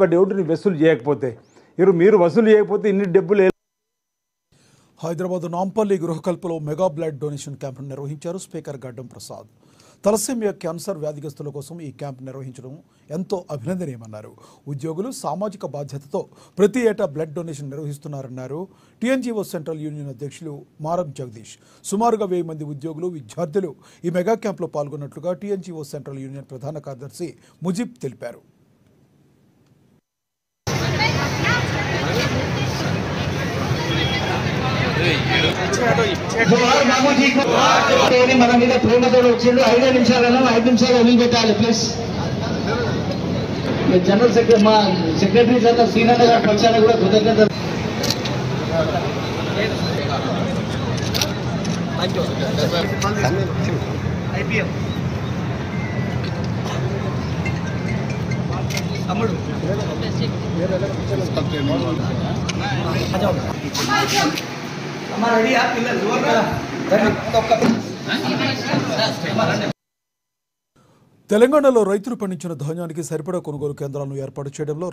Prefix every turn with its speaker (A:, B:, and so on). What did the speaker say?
A: డ్యూటీని వసూలు చేయకపోతే మీరు వసూలు చేయకపోతే ఇన్ని డబ్బులు.
B: హైదరాబాద్ నాంపల్లి గృహకల్పలో మెగా బ్లడ్ డొనేషన్ క్యాంప్ నిర్వహించారు speaker Gaddam Prasad. Thalassemia cancer వ్యాధిగ్రస్తుల కోసం ఈ క్యాంప్ నిర్వహించడం ఎంతో అభినందనీయమన్నారు. ఉద్యోగులు సామాజిక బాధ్యతతో ప్రతి ఏటా బ్లడ్ డొనేషన్ నిర్వహిస్తున్నారన్నారు. టీఎన్జీఓ సెంట్రల్ యూనియన్ అధ్యక్షులు మారం జగదీష్. సుమారుగా 1000 మంది ఉద్యోగులు, విద్యార్థులు ఈ మెగా క్యాంప్లో పాల్గొన్నట్లుగా టీఎన్జీఓ సెంట్రల్ యూనియన్ ప్రధాన కార్యదర్శి ముజీబ్ తెలిపారు.
C: మన మీద ప్రేమతో వచ్చిండు. 5 నిమిషాలలో 5 నిమిషాలు వదిలిపెట్టాలి ప్లీజ్. జనరల్ సెక్రటరీ మా సెక్రటరీ సార్ శ్రీనాథ్ గారి పక్షాన కూడా కృతజ్ఞతలు.
B: తెలంగాణలో రైతులు పండించిన ధాన్యానికి సరిపడా కొనుగోలు కేంద్రాలను ఏర్పాటు చేయడంలో